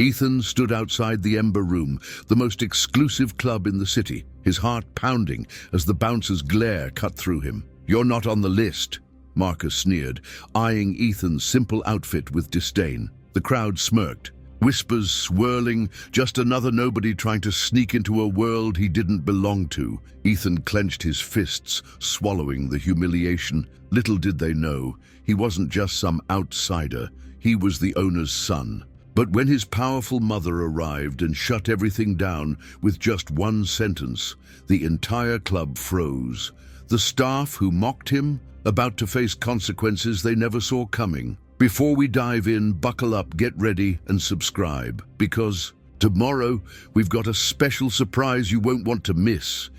Ethan stood outside the Ember Room, the most exclusive club in the city, his heart pounding as the bouncer's glare cut through him. "You're not on the list," Marcus sneered, eyeing Ethan's simple outfit with disdain. The crowd smirked, whispers swirling, just another nobody trying to sneak into a world he didn't belong to. Ethan clenched his fists, swallowing the humiliation. Little did they know, he wasn't just some outsider, he was the owner's son. But when his powerful mother arrived and shut everything down with just one sentence, the entire club froze. The staff who mocked him, about to face consequences they never saw coming. Before we dive in, buckle up, get ready, and subscribe, because tomorrow we've got a special surprise you won't want to miss.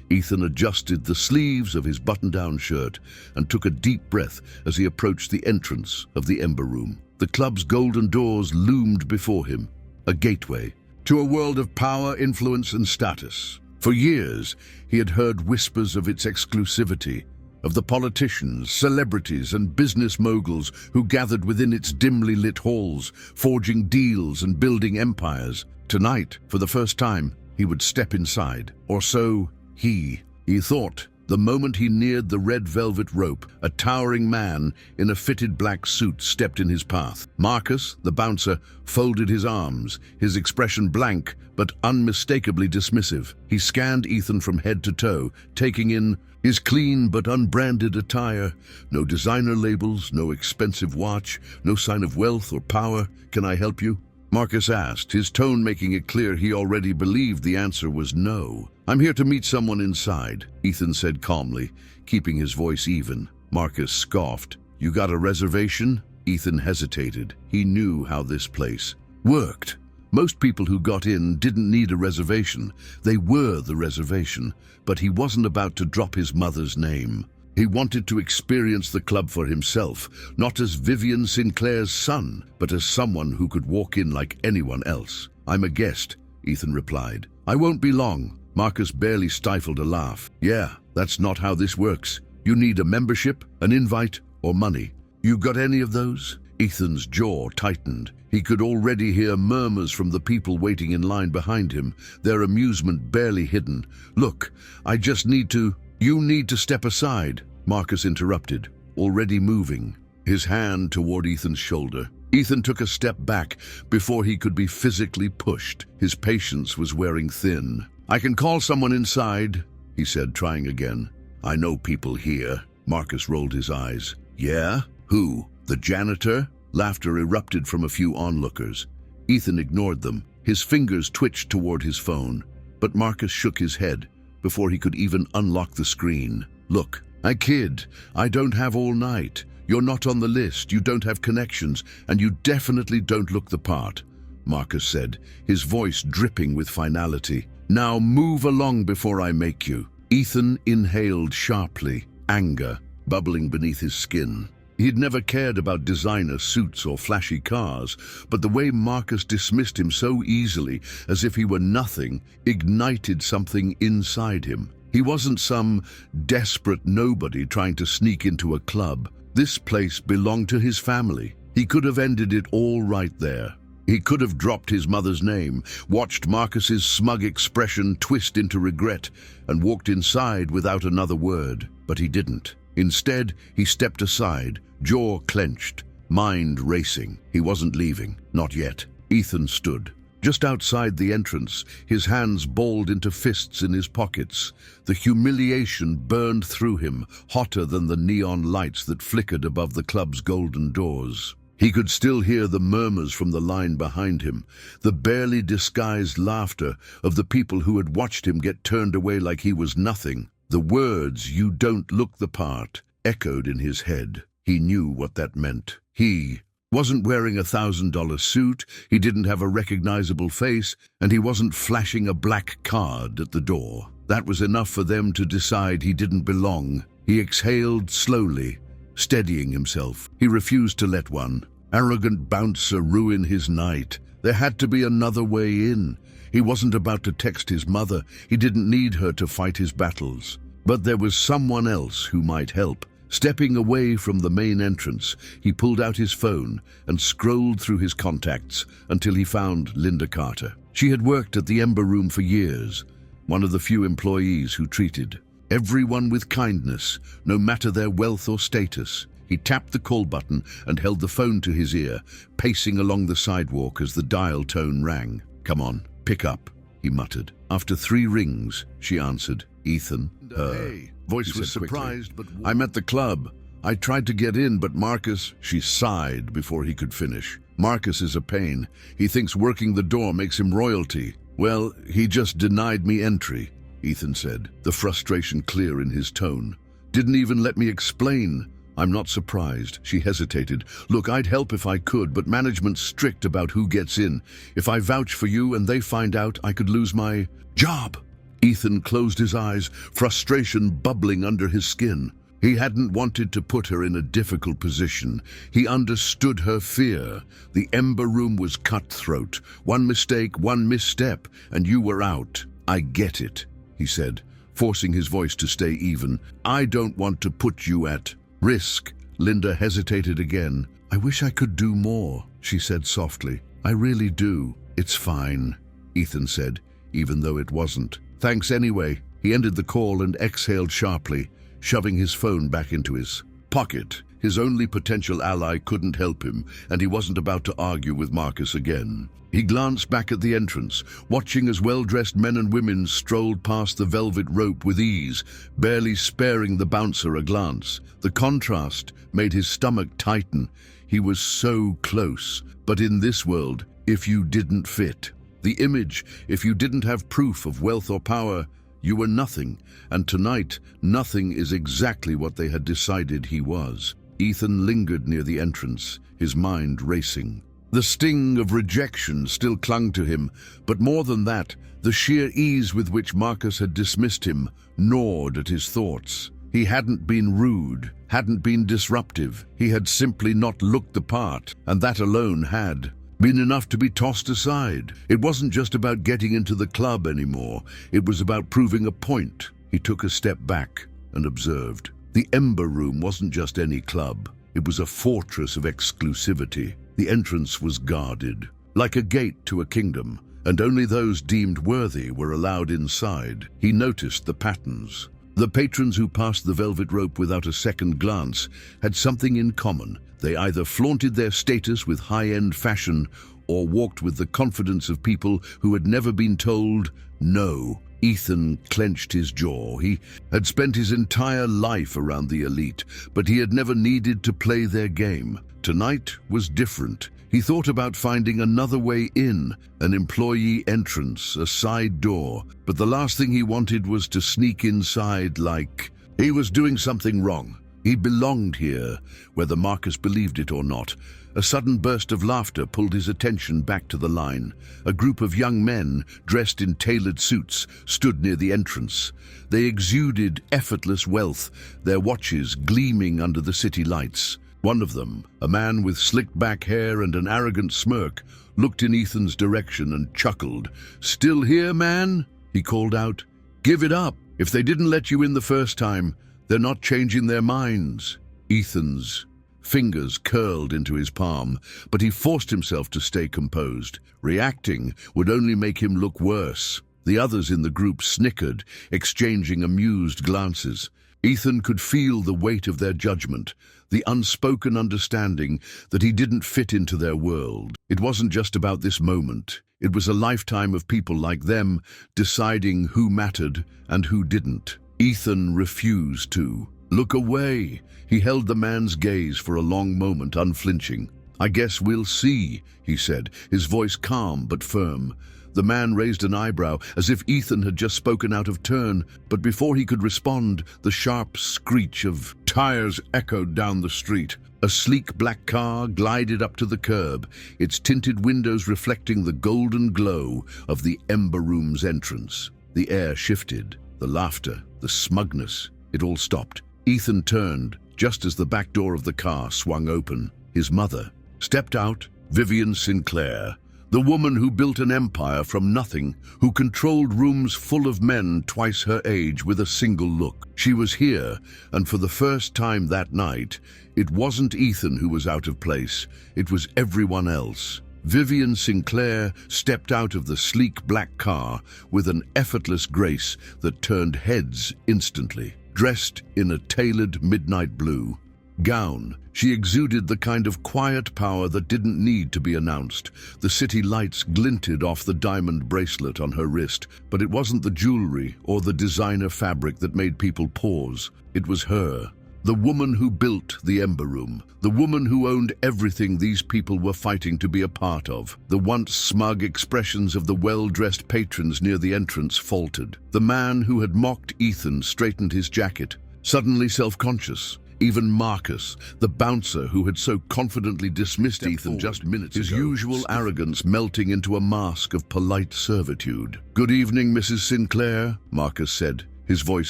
Ethan adjusted the sleeves of his button-down shirt and took a deep breath as he approached the entrance of the Ember Room. The club's golden doors loomed before him, a gateway to a world of power, influence, and status. For years, he had heard whispers of its exclusivity, of the politicians, celebrities, and business moguls who gathered within its dimly lit halls, forging deals and building empires. Tonight, for the first time, he would step inside. Or so he thought. The moment he neared the red velvet rope, a towering man in a fitted black suit stepped in his path. Marcus, the bouncer, folded his arms, his expression blank but unmistakably dismissive. He scanned Ethan from head to toe, taking in his clean but unbranded attire. No designer labels, no expensive watch, no sign of wealth or power. "Can I help you?" Marcus asked, his tone making it clear he already believed the answer was no. "I'm here to meet someone inside," Ethan said calmly, keeping his voice even. Marcus scoffed. "You got a reservation?" Ethan hesitated. He knew how this place worked. Most people who got in didn't need a reservation. They were the reservation, but he wasn't about to drop his mother's name. He wanted to experience the club for himself, not as Vivian Sinclair's son, but as someone who could walk in like anyone else. "I'm a guest," Ethan replied. "I won't be long." Marcus barely stifled a laugh. "Yeah, that's not how this works. You need a membership, an invite, or money. You got any of those?" Ethan's jaw tightened. He could already hear murmurs from the people waiting in line behind him, their amusement barely hidden. "Look, I just need to—" "You need to step aside," Marcus interrupted, already moving, his hand toward Ethan's shoulder. Ethan took a step back before he could be physically pushed. His patience was wearing thin. "I can call someone inside," he said, trying again. "I know people here." Marcus rolled his eyes. "Yeah? Who? The janitor?" Laughter erupted from a few onlookers. Ethan ignored them. His fingers twitched toward his phone, but Marcus shook his head before he could even unlock the screen. "Look, I kid. I don't have all night. You're not on the list, you don't have connections, and you definitely don't look the part," Marcus said, his voice dripping with finality. "Now move along before I make you." Ethan inhaled sharply, anger bubbling beneath his skin. He'd never cared about designer suits or flashy cars, but the way Marcus dismissed him so easily, as if he were nothing, ignited something inside him. He wasn't some desperate nobody trying to sneak into a club. This place belonged to his family. He could have ended it all right there. He could have dropped his mother's name, watched Marcus's smug expression twist into regret, and walked inside without another word. But he didn't. Instead, he stepped aside, jaw clenched, mind racing. He wasn't leaving, not yet. Ethan stood just outside the entrance, his hands balled into fists in his pockets. The humiliation burned through him, hotter than the neon lights that flickered above the club's golden doors. He could still hear the murmurs from the line behind him, the barely disguised laughter of the people who had watched him get turned away like he was nothing. The words, "You don't look the part," echoed in his head. He knew what that meant. He wasn't wearing $1,000 suit, he didn't have a recognizable face, and he wasn't flashing a black card at the door. That was enough for them to decide he didn't belong. He exhaled slowly, steadying himself. He refused to let one arrogant bouncer ruin his night. There had to be another way in. He wasn't about to text his mother. He didn't need her to fight his battles. But there was someone else who might help. Stepping away from the main entrance, he pulled out his phone and scrolled through his contacts until he found Linda Carter. She had worked at the Ember Room for years, one of the few employees who treated everyone with kindness, no matter their wealth or status. He tapped the call button and held the phone to his ear, pacing along the sidewalk as the dial tone rang. "Come on, pick up," he muttered. After 3 rings, she answered. "Ethan, Hey." Voice was surprised, but I'm at the club. I tried to get in, but Marcus, she sighed before he could finish. Marcus is a pain. He thinks working the door makes him royalty. Well, he just denied me entry, Ethan said, the frustration clear in his tone. Didn't even let me explain. I'm not surprised. She hesitated. Look, I'd help if I could, but management's strict about who gets in. If I vouch for you and they find out, I could lose my job. Ethan closed his eyes, frustration bubbling under his skin. He hadn't wanted to put her in a difficult position. He understood her fear. The Ember Room was cutthroat. One mistake, one misstep, and you were out. I get it, he said, forcing his voice to stay even. I don't want to put you at risk. Linda hesitated again. I wish I could do more, she said softly. I really do. It's fine, Ethan said, even though it wasn't. Thanks anyway. He ended the call and exhaled sharply, shoving his phone back into his pocket. His only potential ally couldn't help him, and he wasn't about to argue with Marcus again. He glanced back at the entrance, watching as well-dressed men and women strolled past the velvet rope with ease, barely sparing the bouncer a glance. The contrast made his stomach tighten. He was so close, but in this world, if you didn't fit. The image, if you didn't have proof of wealth or power, you were nothing, and tonight, nothing is exactly what they had decided he was. Ethan lingered near the entrance, his mind racing. The sting of rejection still clung to him, but more than that, the sheer ease with which Marcus had dismissed him gnawed at his thoughts. He hadn't been rude, hadn't been disruptive. He had simply not looked the part, and that alone had been enough to be tossed aside. It wasn't just about getting into the club anymore. It was about proving a point. He took a step back and observed. The Ember Room wasn't just any club. It was a fortress of exclusivity. The entrance was guarded, like a gate to a kingdom, and only those deemed worthy were allowed inside. He noticed the patterns. The patrons who passed the velvet rope without a second glance had something in common. They either flaunted their status with high-end fashion or walked with the confidence of people who had never been told no. Ethan clenched his jaw. He had spent his entire life around the elite, but he had never needed to play their game. Tonight was different. He thought about finding another way in, an employee entrance, a side door, but the last thing he wanted was to sneak inside like he was doing something wrong. He belonged here, whether Marcus believed it or not. A sudden burst of laughter pulled his attention back to the line. A group of young men, dressed in tailored suits, stood near the entrance. They exuded effortless wealth, their watches gleaming under the city lights. One of them, a man with slicked back hair and an arrogant smirk, looked in Ethan's direction and chuckled. "Still here, man?" he called out. "Give it up. If they didn't let you in the first time, they're not changing their minds." Ethan's fingers curled into his palm, but he forced himself to stay composed. Reacting would only make him look worse. The others in the group snickered, exchanging amused glances. Ethan could feel the weight of their judgment, the unspoken understanding that he didn't fit into their world. It wasn't just about this moment. It was a lifetime of people like them deciding who mattered and who didn't. Ethan refused to look away. He held the man's gaze for a long moment, unflinching. "I guess we'll see," he said, his voice calm but firm. The man raised an eyebrow, as if Ethan had just spoken out of turn, but before he could respond, the sharp screech of tires echoed down the street. A sleek black car glided up to the curb, its tinted windows reflecting the golden glow of the Ember Room's entrance. The air shifted, the laughter, the smugness. It all stopped. Ethan turned, just as the back door of the car swung open. His mother stepped out, Vivian Sinclair, The woman who built an empire from nothing, who controlled rooms full of men twice her age with a single look. She was here, and for the first time that night, it wasn't Ethan who was out of place, it was everyone else. Vivian Sinclair stepped out of the sleek black car with an effortless grace that turned heads instantly. Dressed in a tailored midnight blue gown, she exuded the kind of quiet power that didn't need to be announced. The city lights glinted off the diamond bracelet on her wrist, but it wasn't the jewelry or the designer fabric that made people pause. It was her. The woman who built the Ember Room. The woman who owned everything these people were fighting to be a part of. The once smug expressions of the well-dressed patrons near the entrance faltered. The man who had mocked Ethan straightened his jacket, suddenly self-conscious. Even Marcus, the bouncer who had so confidently dismissed Ethan just minutes ago, his usual arrogance melting into a mask of polite servitude. "Good evening, Mrs. Sinclair," Marcus said, his voice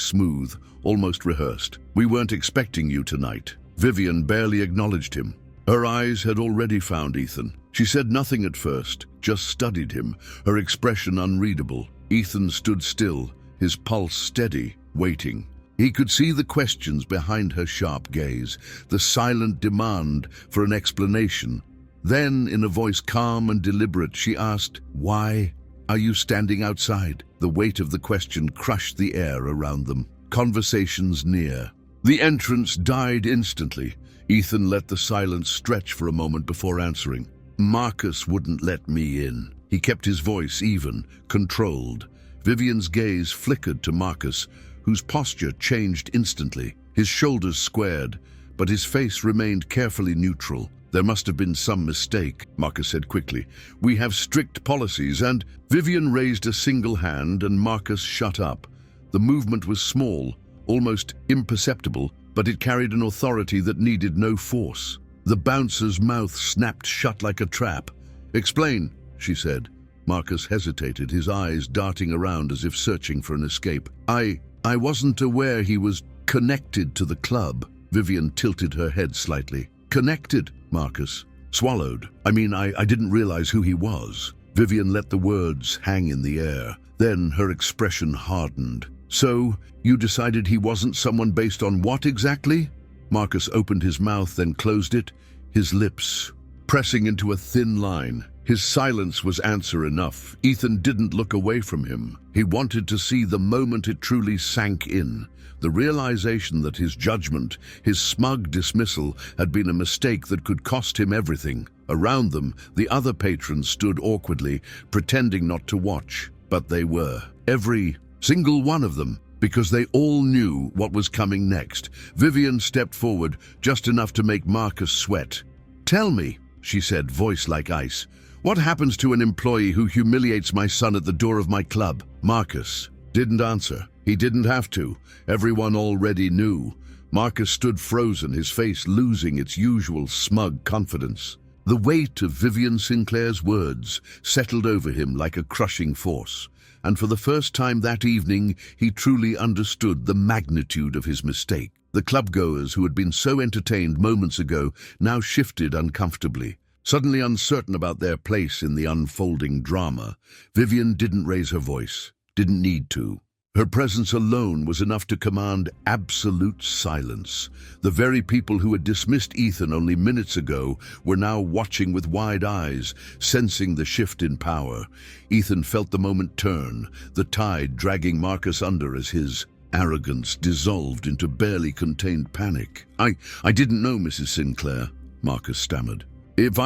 smooth, almost rehearsed. "We weren't expecting you tonight." Vivian barely acknowledged him. Her eyes had already found Ethan. She said nothing at first, just studied him, her expression unreadable. Ethan stood still, his pulse steady, waiting. He could see the questions behind her sharp gaze, the silent demand for an explanation. Then, in a voice calm and deliberate, she asked, "Why are you standing outside?" The weight of the question crushed the air around them. Conversations near. The entrance died instantly. Ethan let the silence stretch for a moment before answering. "Marcus wouldn't let me in." He kept his voice even, controlled. Vivian's gaze flickered to Marcus, whose posture changed instantly. His shoulders squared, but his face remained carefully neutral. "There must have been some mistake," Marcus said quickly. "We have strict policies and—" Vivian raised a single hand and Marcus shut up. The movement was small, almost imperceptible, but it carried an authority that needed no force. The bouncer's mouth snapped shut like a trap. "Explain," she said. Marcus hesitated, his eyes darting around as if searching for an escape. I wasn't aware he was connected to the club." Vivian tilted her head slightly. "Connected?" Marcus swallowed. I didn't realize who he was." Vivian let the words hang in the air. Then her expression hardened. "So, you decided he wasn't someone based on what exactly?" Marcus opened his mouth, then closed it, his lips pressing into a thin line. His silence was answer enough. Ethan didn't look away from him. He wanted to see the moment it truly sank in. The realization that his judgment, his smug dismissal, had been a mistake that could cost him everything. Around them, the other patrons stood awkwardly, pretending not to watch. But they were. Every single one of them. Because they all knew what was coming next. Vivian stepped forward, just enough to make Marcus sweat. "Tell me," she said, voice like ice. "What happens to an employee who humiliates my son at the door of my club?" Marcus didn't answer. He didn't have to. Everyone already knew. Marcus stood frozen, his face losing its usual smug confidence. The weight of Vivian Sinclair's words settled over him like a crushing force. And for the first time that evening, he truly understood the magnitude of his mistake. The clubgoers who had been so entertained moments ago now shifted uncomfortably. Suddenly uncertain about their place in the unfolding drama, Vivian didn't raise her voice, didn't need to. Her presence alone was enough to command absolute silence. The very people who had dismissed Ethan only minutes ago were now watching with wide eyes, sensing the shift in power. Ethan felt the moment turn, the tide dragging Marcus under as his arrogance dissolved into barely contained panic. I didn't know, Mrs. Sinclair," Marcus stammered. If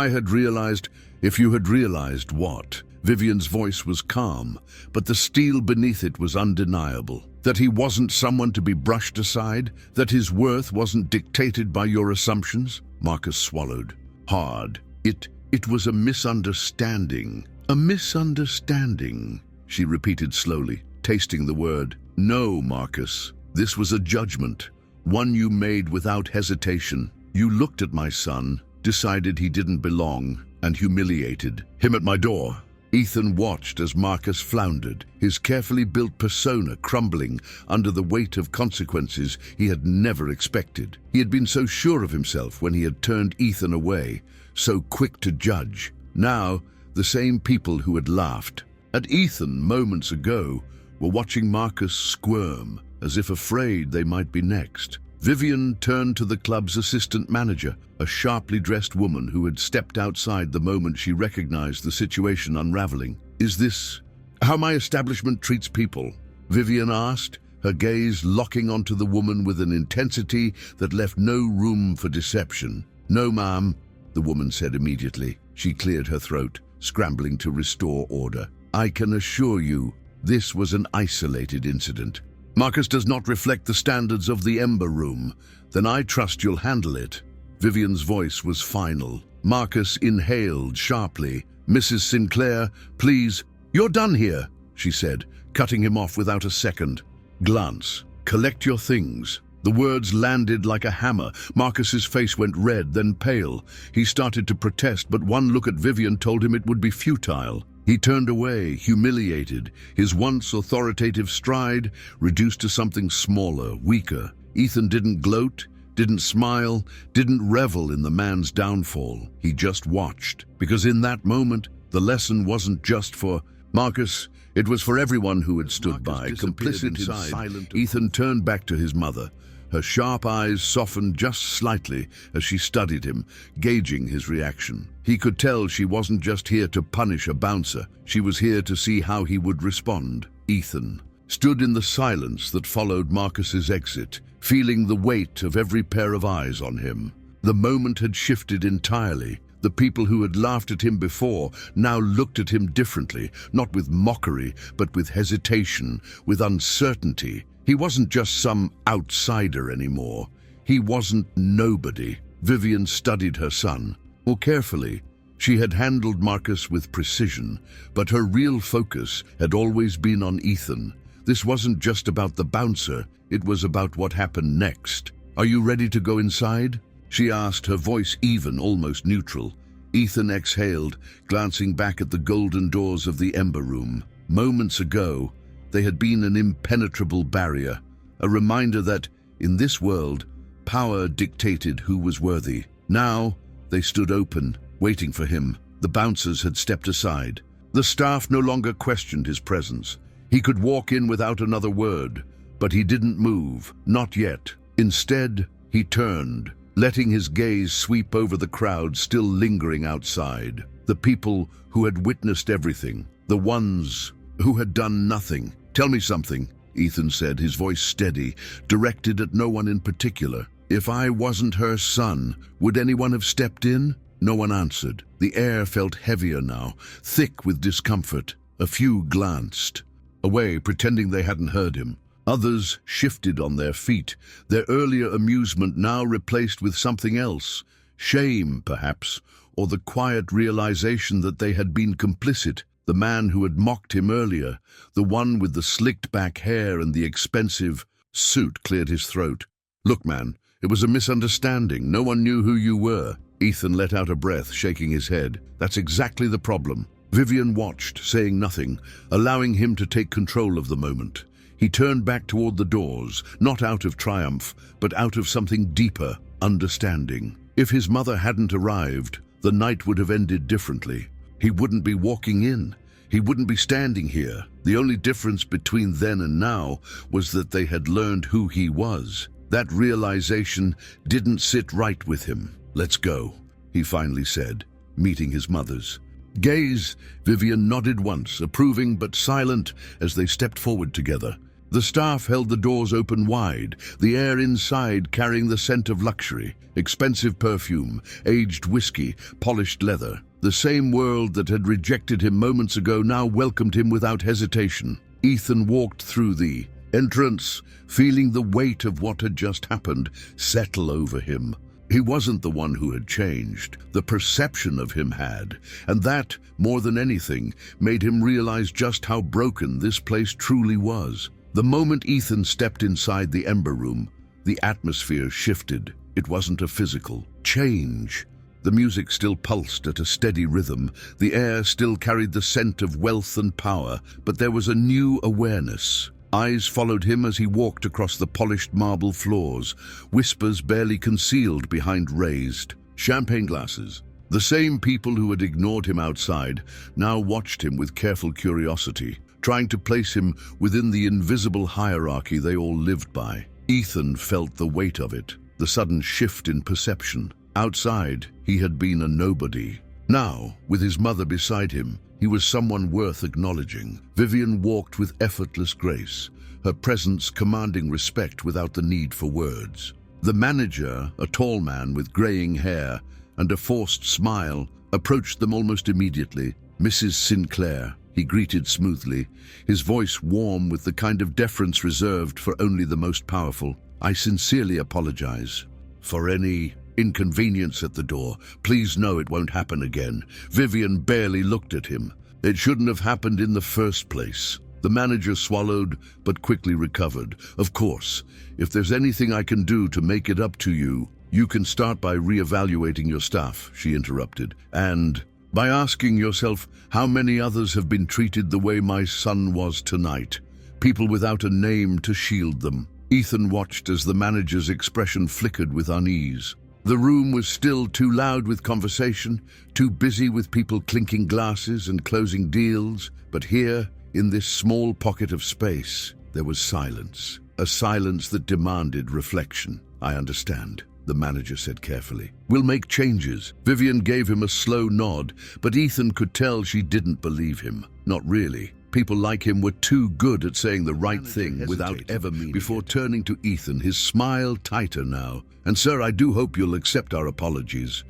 you had realized what?" Vivian's voice was calm, but the steel beneath it was undeniable. That he wasn't someone to be brushed aside, that his worth wasn't dictated by your assumptions. Marcus swallowed hard. It was a misunderstanding. "A misunderstanding," she repeated slowly, tasting the word. "No, Marcus, this was a judgment, one you made without hesitation. You looked at my son, decided he didn't belong, and humiliated him at my door." Ethan watched as Marcus floundered, his carefully built persona crumbling under the weight of consequences he had never expected. He had been so sure of himself when he had turned Ethan away, so quick to judge. Now, the the same people who had laughed at Ethan moments ago were watching Marcus squirm, as if afraid they might be next. Vivian turned to the club's assistant manager, a sharply dressed woman who had stepped outside the moment she recognized the situation unraveling. "Is this how my establishment treats people?" Vivian asked, her gaze locking onto the woman with an intensity that left no room for deception. "No, ma'am," the woman said immediately. She cleared her throat, scrambling to restore order. "I can assure you, this was an isolated incident. Marcus does not reflect the standards of the Ember Room. Then I trust you'll handle it." Vivian's voice was final. Marcus inhaled sharply. "Mrs. Sinclair, please." "You're done here," she said, cutting him off without a second glance. "Collect your things." The words landed like a hammer. Marcus's face went red, then pale. He started to protest, but one look at Vivian told him it would be futile. He turned away, humiliated, his once authoritative stride reduced to something smaller, weaker. Ethan didn't gloat, didn't smile, didn't revel in the man's downfall. He just watched. Because in that moment, the lesson wasn't just for Marcus, it was for everyone who had stood by, complicit inside. Ethan turned back to his mother. Her sharp eyes softened just slightly as she studied him, gauging his reaction. He could tell she wasn't just here to punish a bouncer. She was here to see how he would respond. Ethan stood in the silence that followed Marcus's exit, feeling the weight of every pair of eyes on him. The moment had shifted entirely. The people who had laughed at him before now looked at him differently, not with mockery, but with hesitation, with uncertainty. He wasn't just some outsider anymore. He wasn't nobody. Vivian studied her son more carefully. She had handled Marcus with precision, but her real focus had always been on Ethan. This wasn't just about the bouncer, it was about what happened next. "Are you ready to go inside?" she asked, her voice even, almost neutral. Ethan exhaled, glancing back at the golden doors of the Ember Room. Moments ago, they had been an impenetrable barrier, a reminder that, in this world, power dictated who was worthy. Now, they stood open, waiting for him. The bouncers had stepped aside. The staff no longer questioned his presence. He could walk in without another word, but he didn't move, not yet. Instead, he turned, letting his gaze sweep over the crowd still lingering outside. The people who had witnessed everything, the ones who had done nothing. "Tell me something," Ethan said, his voice steady, directed at no one in particular. "If I wasn't her son, would anyone have stepped in?" No one answered. The air felt heavier now, thick with discomfort. A few glanced away, pretending they hadn't heard him. Others shifted on their feet, their earlier amusement now replaced with something else. Shame, perhaps, or the quiet realization that they had been complicit. The man who had mocked him earlier, the one with the slicked-back hair and the expensive suit, cleared his throat. "Look, man, it was a misunderstanding. No one knew who you were." Ethan let out a breath, shaking his head. "That's exactly the problem." Vivian watched, saying nothing, allowing him to take control of the moment. He turned back toward the doors, not out of triumph, but out of something deeper, understanding. If his mother hadn't arrived, the night would have ended differently. He wouldn't be walking in. He wouldn't be standing here. The only difference between then and now was that they had learned who he was. That realization didn't sit right with him. "Let's go," he finally said, meeting his mother's gaze. Vivian nodded once, approving but silent, as they stepped forward together. The staff held the doors open wide, the air inside carrying the scent of luxury, expensive perfume, aged whiskey, polished leather. The same world that had rejected him moments ago now welcomed him without hesitation. Ethan walked through the entrance, feeling the weight of what had just happened settle over him. He wasn't the one who had changed. The perception of him had, and that, more than anything, made him realize just how broken this place truly was. The moment Ethan stepped inside the Ember Room, the atmosphere shifted. It wasn't a physical change. The music still pulsed at a steady rhythm, the air still carried the scent of wealth and power, but there was a new awareness. Eyes followed him as he walked across the polished marble floors, whispers barely concealed behind raised champagne glasses. The same people who had ignored him outside now watched him with careful curiosity, trying to place him within the invisible hierarchy they all lived by. Ethan felt the weight of it, the sudden shift in perception. Outside, he had been a nobody. Now, with his mother beside him, he was someone worth acknowledging. Vivian walked with effortless grace, her presence commanding respect without the need for words. The manager, a tall man with graying hair and a forced smile, approached them almost immediately. "Mrs. Sinclair," he greeted smoothly, his voice warm with the kind of deference reserved for only the most powerful. "I sincerely apologize for any inconvenience at the door. Please know it won't happen again." Vivian barely looked at him. "It shouldn't have happened in the first place." The manager swallowed, but quickly recovered. "Of course, if there's anything I can do to make it up to you, you can start by reevaluating your staff," she interrupted, "and by asking yourself how many others have been treated the way my son was tonight. People without a name to shield them." Ethan watched as the manager's expression flickered with unease. The room was still too loud with conversation, too busy with people clinking glasses and closing deals, but here, in this small pocket of space, there was silence, a silence that demanded reflection. "I understand," the manager said carefully. "We'll make changes." Vivian gave him a slow nod, but Ethan could tell she didn't believe him. Not really. People like him were too good at saying the right thing without ever meaning it. Before turning to Ethan, his smile tighter now. "And sir, I do hope you'll accept our apologies.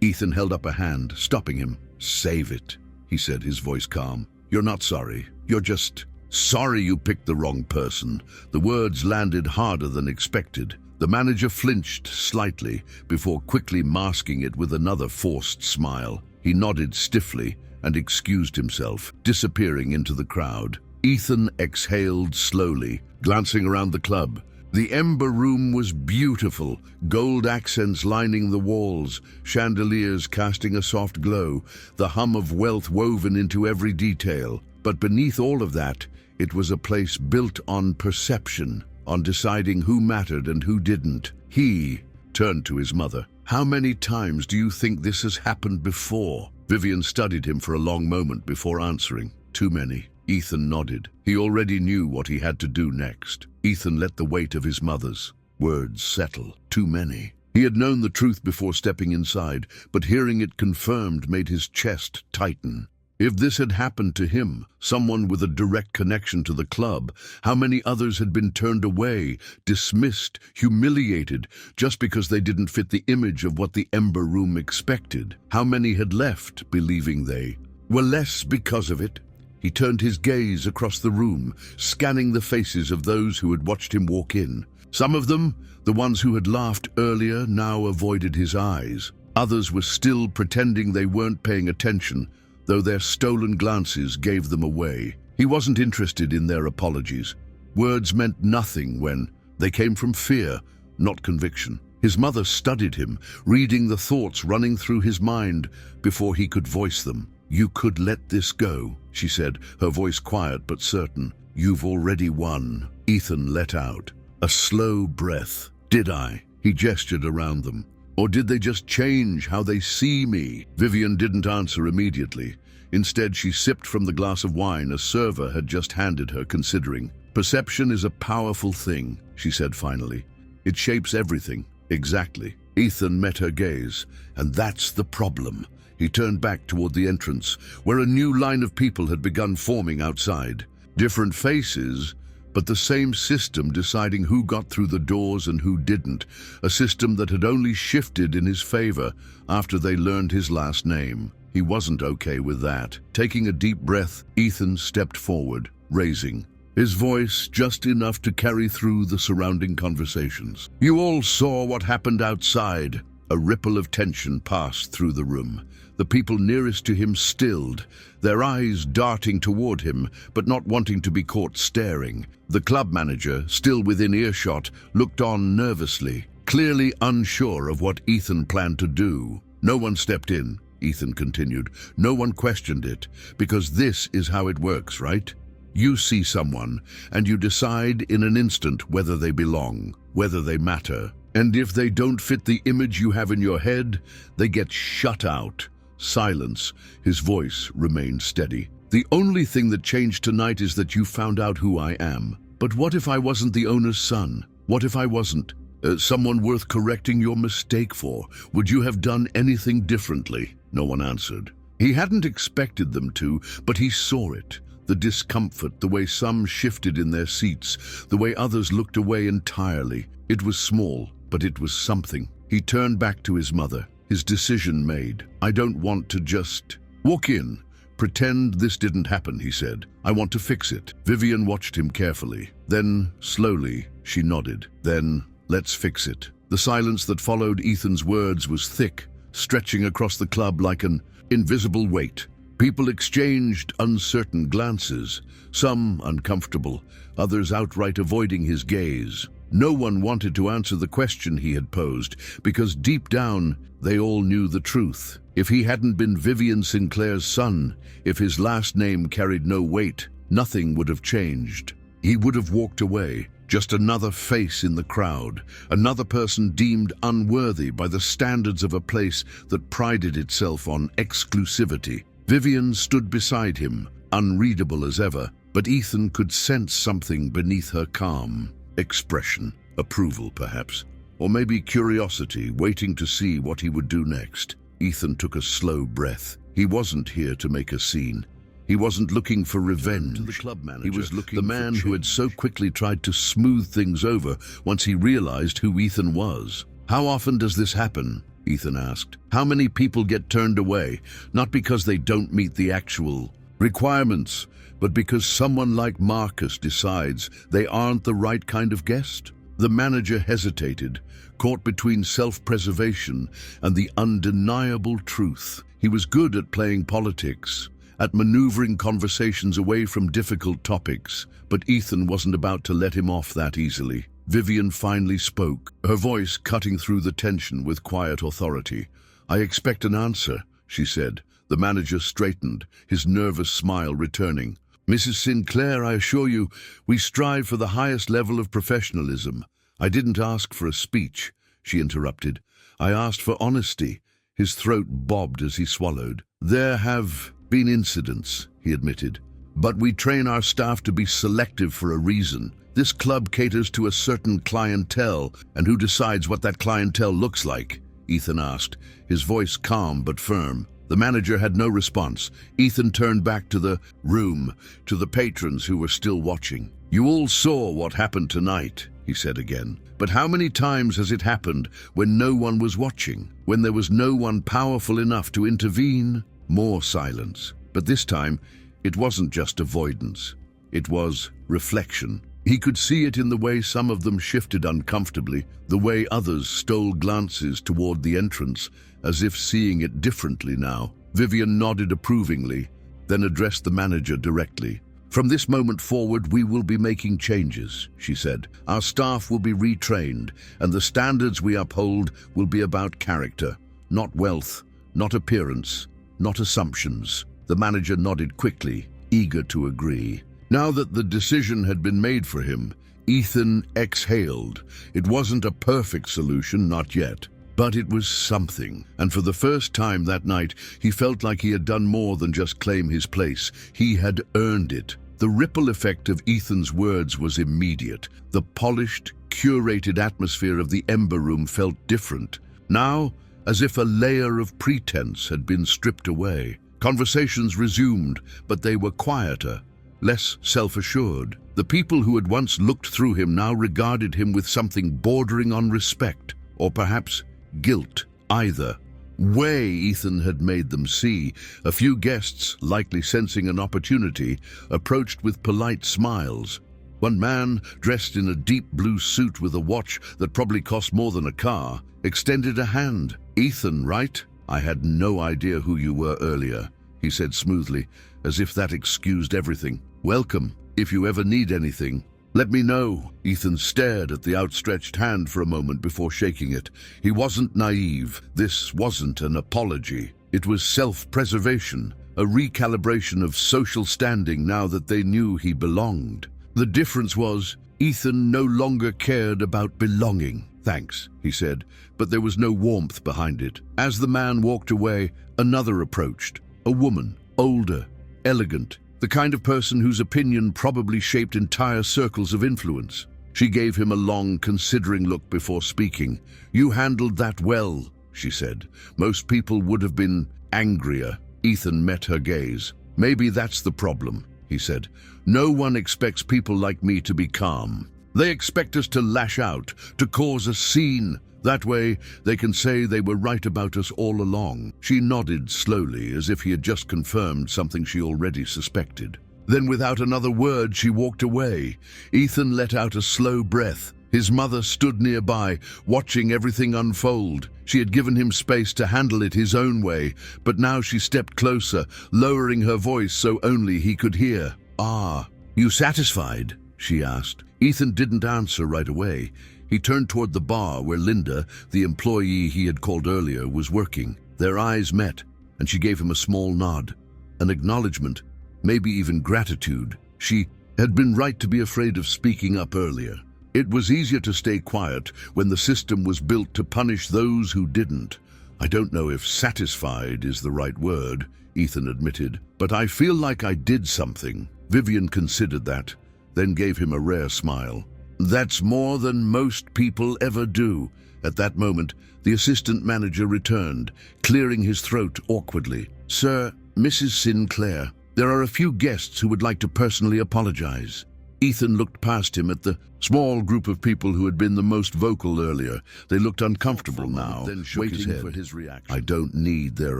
Ethan held up a hand, stopping him. "Save it," he said, his voice calm. "You're not sorry. You're just sorry you picked the wrong person." The words landed harder than expected. The manager flinched slightly before quickly masking it with another forced smile. He nodded stiffly and excused himself, disappearing into the crowd. Ethan exhaled slowly, glancing around the club. The Ember Room was beautiful, gold accents lining the walls, chandeliers casting a soft glow, the hum of wealth woven into every detail. But beneath all of that, it was a place built on perception, on deciding who mattered and who didn't. He turned to his mother. "How many times do you think this has happened before?" Vivian studied him for a long moment before answering. "Too many." Ethan nodded. He already knew what he had to do next. Ethan let the weight of his mother's words settle. Too many. He had known the truth before stepping inside, but hearing it confirmed made his chest tighten. If this had happened to him, someone with a direct connection to the club, how many others had been turned away, dismissed, humiliated, just because they didn't fit the image of what the Ember Room expected? How many had left, believing they were less because of it? He turned his gaze across the room, scanning the faces of those who had watched him walk in. Some of them, the ones who had laughed earlier, now avoided his eyes. Others were still pretending they weren't paying attention, though their stolen glances gave them away. He wasn't interested in their apologies. Words meant nothing when they came from fear, not conviction. His mother studied him, reading the thoughts running through his mind before he could voice them. "You could let this go," she said, her voice quiet but certain. "You've already won." Ethan let out a slow breath. "Did I?" He gestured around them. "Or did they just change how they see me?" Vivian didn't answer immediately. Instead, she sipped from the glass of wine a server had just handed her, considering. "Perception is a powerful thing," she said finally. "It shapes everything." "Exactly." Ethan met her gaze. "And that's the problem." He turned back toward the entrance, where a new line of people had begun forming outside. Different faces, but the same system deciding who got through the doors and who didn't, a system that had only shifted in his favor after they learned his last name. He wasn't okay with that. Taking a deep breath, Ethan stepped forward, raising his voice just enough to carry through the surrounding conversations. "You all saw what happened outside." A ripple of tension passed through the room. The people nearest to him stilled, their eyes darting toward him, but not wanting to be caught staring. The club manager, still within earshot, looked on nervously, clearly unsure of what Ethan planned to do. "No one stepped in," Ethan continued. "No one questioned it, because this is how it works, right? You see someone, and you decide in an instant whether they belong, whether they matter. And if they don't fit the image you have in your head, they get shut out. Silence. His voice remained steady. The only thing that changed tonight is that you found out who I am. But what if I wasn't the owner's son? What if I wasn't someone worth correcting your mistake for? Would you have done anything differently? No one answered. He hadn't expected them to, but he saw it. The discomfort, the way some shifted in their seats, the way others looked away entirely. It was small, but it was something. He turned back to his mother, his decision made. I don't want to just walk in. Pretend this didn't happen, he said. I want to fix it. Vivian watched him carefully. Then, slowly, she nodded. Then, let's fix it. The silence that followed Ethan's words was thick, stretching across the club like an invisible weight. People exchanged uncertain glances, some uncomfortable, others outright avoiding his gaze. No one wanted to answer the question he had posed, because deep down, they all knew the truth. If he hadn't been Vivian Sinclair's son, if his last name carried no weight, nothing would have changed. He would have walked away, just another face in the crowd, another person deemed unworthy by the standards of a place that prided itself on exclusivity. Vivian stood beside him, unreadable as ever, but Ethan could sense something beneath her calm expression. Approval, perhaps, or maybe curiosity, waiting to see what he would do next. Ethan took a slow breath. He wasn't here to make a scene. He wasn't looking for revenge. The club manager, he was looking the man who had so quickly tried to smooth things over once he realized who Ethan was. How often does this happen? Ethan asked. How many people get turned away, not because they don't meet the actual requirements, but because someone like Marcus decides they aren't the right kind of guest? The manager hesitated, caught between self-preservation and the undeniable truth. He was good at playing politics, at maneuvering conversations away from difficult topics, but Ethan wasn't about to let him off that easily. Vivian finally spoke, her voice cutting through the tension with quiet authority. I expect an answer, she said. The manager straightened, his nervous smile returning. Mrs. Sinclair, I assure you, we strive for the highest level of professionalism. I didn't ask for a speech, she interrupted. I asked for honesty. His throat bobbed as he swallowed. There have been incidents, he admitted, but we train our staff to be selective for a reason. This club caters to a certain clientele, and who decides what that clientele looks like? Ethan asked, his voice calm but firm. The manager had no response. Ethan turned back to the room, to the patrons who were still watching. You all saw what happened tonight, he said again. But how many times has it happened when no one was watching, when there was no one powerful enough to intervene? More silence. But this time, it wasn't just avoidance. It was reflection. He could see it in the way some of them shifted uncomfortably, the way others stole glances toward the entrance, as if seeing it differently now. Vivian nodded approvingly, then addressed the manager directly. From this moment forward, we will be making changes, she said. Our staff will be retrained, and the standards we uphold will be about character, not wealth, not appearance, not assumptions. The manager nodded quickly, eager to agree. Now that the decision had been made for him, Ethan exhaled. It wasn't a perfect solution, not yet. But it was something, and for the first time that night, he felt like he had done more than just claim his place. He had earned it. The ripple effect of Ethan's words was immediate. The polished, curated atmosphere of the Ember Room felt different. Now, as if a layer of pretense had been stripped away. Conversations resumed, but they were quieter, less self-assured. The people who had once looked through him now regarded him with something bordering on respect, or perhaps guilt. Either way, Ethan had made them see. A few guests, likely sensing an opportunity, approached with polite smiles. One man, dressed in a deep blue suit with a watch that probably cost more than a car, extended a hand. Ethan, right? I had no idea who you were earlier, he said smoothly, as if that excused everything. Welcome. If you ever need anything, let me know. Ethan stared at the outstretched hand for a moment before shaking it. He wasn't naive. This wasn't an apology. It was self-preservation, a recalibration of social standing now that they knew he belonged. The difference was, Ethan no longer cared about belonging. "Thanks," he said, but there was no warmth behind it. As the man walked away, another approached. A woman, older, elegant, the kind of person whose opinion probably shaped entire circles of influence. She gave him a long, considering look before speaking. "You handled that well," she said. "Most people would have been angrier." Ethan met her gaze. "Maybe that's the problem," he said. "No one expects people like me to be calm. They expect us to lash out, to cause a scene. That way, they can say they were right about us all along." She nodded slowly, as if he had just confirmed something she already suspected. Then, without another word, she walked away. Ethan let out a slow breath. His mother stood nearby, watching everything unfold. She had given him space to handle it his own way, but now she stepped closer, lowering her voice so only he could hear. "Ah, you satisfied?" she asked. Ethan didn't answer right away. He turned toward the bar where Linda, the employee he had called earlier, was working. Their eyes met, and she gave him a small nod, an acknowledgement, maybe even gratitude. She had been right to be afraid of speaking up earlier. It was easier to stay quiet when the system was built to punish those who didn't. "I don't know if satisfied is the right word," Ethan admitted, "but I feel like I did something." Vivian considered that, then gave him a rare smile. "That's more than most people ever do." At that moment, the assistant manager returned, clearing his throat awkwardly. "Sir, Mrs. Sinclair, there are a few guests who would like to personally apologize." Ethan looked past him at the small group of people who had been the most vocal earlier. They looked uncomfortable now, then waiting for his reaction. "I don't need their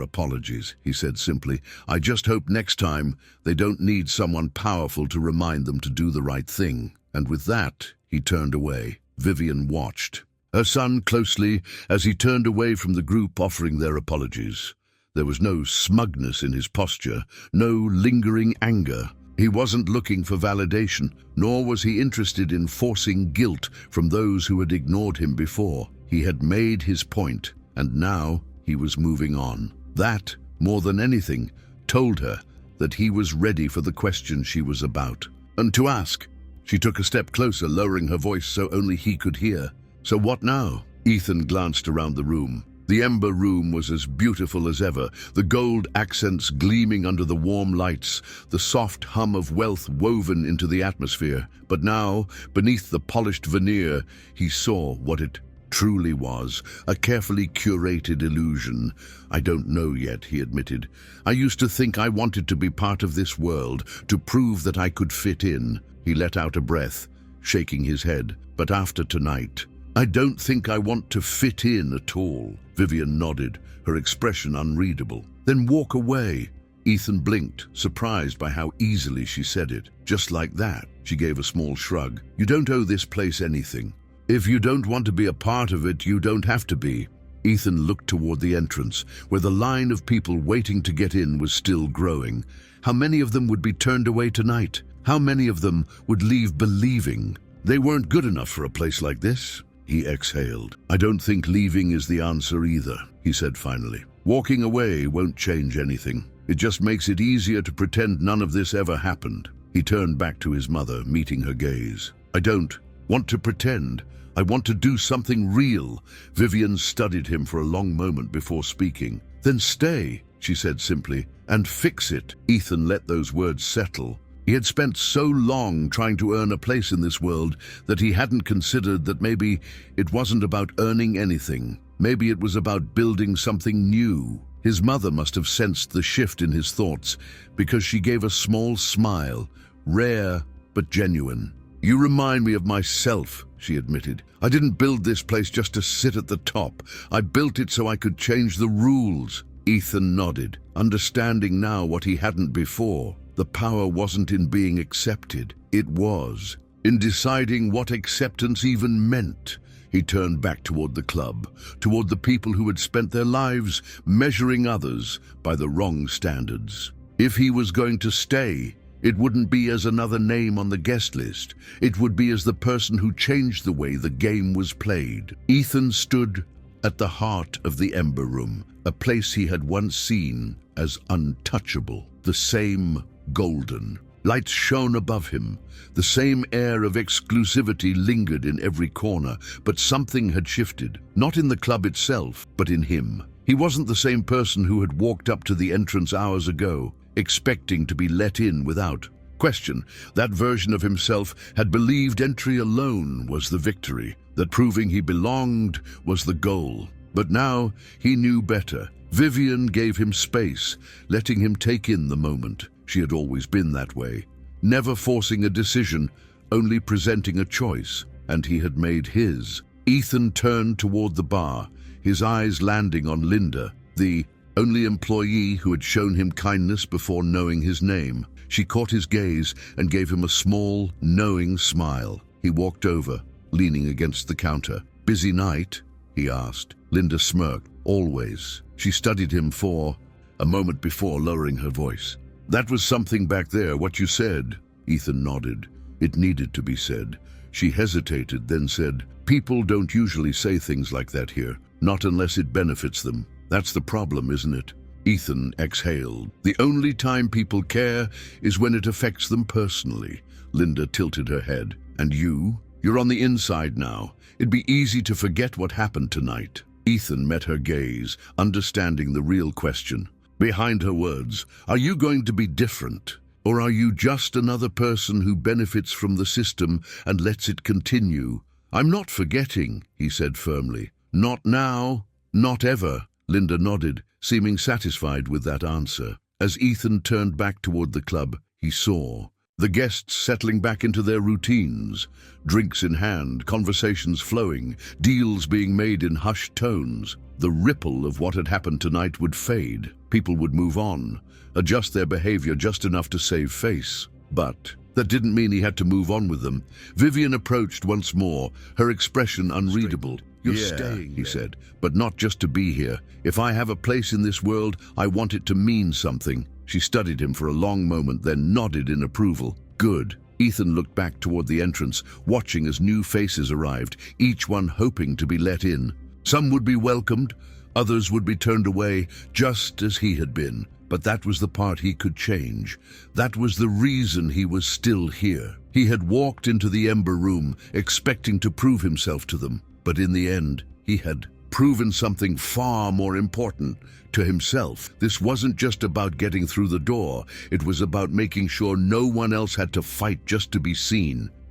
apologies," he said simply. "I just hope next time they don't need someone powerful to remind them to do the right thing." And with that, he turned away. Vivian watched her son closely as he turned away from the group offering their apologies. There was no smugness in his posture, no lingering anger. He wasn't looking for validation, nor was he interested in forcing guilt from those who had ignored him before. He had made his point, and now he was moving on. That, more than anything, told her that he was ready for the question she was about to ask. She took a step closer, lowering her voice so only he could hear. "So what now?" Ethan glanced around the room. The Ember Room was as beautiful as ever, the gold accents gleaming under the warm lights, the soft hum of wealth woven into the atmosphere. But now, beneath the polished veneer, he saw what it truly was, a carefully curated illusion. "I don't know yet," he admitted. "I used to think I wanted to be part of this world, to prove that I could fit in." He let out a breath, shaking his head. "But after tonight, I don't think I want to fit in at all." Vivian nodded, her expression unreadable. "Then walk away." Ethan blinked, surprised by how easily she said it. "Just like that." She gave a small shrug. "You don't owe this place anything. If you don't want to be a part of it, you don't have to be." Ethan looked toward the entrance, where the line of people waiting to get in was still growing. How many of them would be turned away tonight? How many of them would leave believing they weren't good enough for a place like this? He exhaled. "I don't think leaving is the answer either," he said finally. "Walking away won't change anything. It just makes it easier to pretend none of this ever happened." He turned back to his mother, meeting her gaze. "I don't want to pretend. I want to do something real." Vivian studied him for a long moment before speaking. "Then stay," she said simply, "and fix it." Ethan let those words settle. He had spent so long trying to earn a place in this world that he hadn't considered that maybe it wasn't about earning anything. Maybe it was about building something new. His mother must have sensed the shift in his thoughts, because she gave a small smile, rare but genuine. "You remind me of myself," she admitted. "I didn't build this place just to sit at the top. I built it so I could change the rules." Ethan nodded, understanding now what he hadn't before. The power wasn't in being accepted. It was in deciding what acceptance even meant. He turned back toward the club, toward the people who had spent their lives measuring others by the wrong standards. If he was going to stay, it wouldn't be as another name on the guest list. It would be as the person who changed the way the game was played. Ethan stood at the heart of the Ember Room, a place he had once seen as untouchable, the same golden. Lights shone above him. The same air of exclusivity lingered in every corner, but something had shifted. Not in the club itself, but in him. He wasn't the same person who had walked up to the entrance hours ago, expecting to be let in without question. That version of himself had believed entry alone was the victory, that proving he belonged was the goal. But now he knew better. Vivian gave him space, letting him take in the moment. She had always been that way, never forcing a decision, only presenting a choice, and he had made his. Ethan turned toward the bar, his eyes landing on Linda, the only employee who had shown him kindness before knowing his name. She caught his gaze and gave him a small, knowing smile. He walked over, leaning against the counter. "Busy night?" he asked. Linda smirked. "Always." She studied him for a moment before lowering her voice. "That was something back there, what you said." Ethan nodded. It needed to be said. She hesitated, then said, "People don't usually say things like that here, not unless it benefits them. That's the problem, isn't it?" Ethan exhaled. "The only time people care is when it affects them personally." Linda tilted her head. "And you? You're on the inside now. It'd be easy to forget what happened tonight." Ethan met her gaze, understanding the real question. Behind her words, are you going to be different? Or are you just another person who benefits from the system and lets it continue? "I'm not forgetting," he said firmly. "Not now, not ever." Linda nodded, seeming satisfied with that answer. As Ethan turned back toward the club, he saw the guests settling back into their routines, drinks in hand, conversations flowing, deals being made in hushed tones. The ripple of what had happened tonight would fade. People would move on, adjust their behavior just enough to save face. But that didn't mean he had to move on with them. Vivian approached once more, her expression unreadable. "You're staying," he said, "but not just to be here. If I have a place in this world, I want it to mean something." She studied him for a long moment, then nodded in approval. "Good." Ethan looked back toward the entrance, watching as new faces arrived, each one hoping to be let in. Some would be welcomed, others would be turned away, just as he had been. But that was the part he could change. That was the reason he was still here. He had walked into the Ember Room, expecting to prove himself to them. But in the end, he had proven something far more important to himself. This wasn't just about getting through the door. It was about making sure no one else had to fight just to be seen.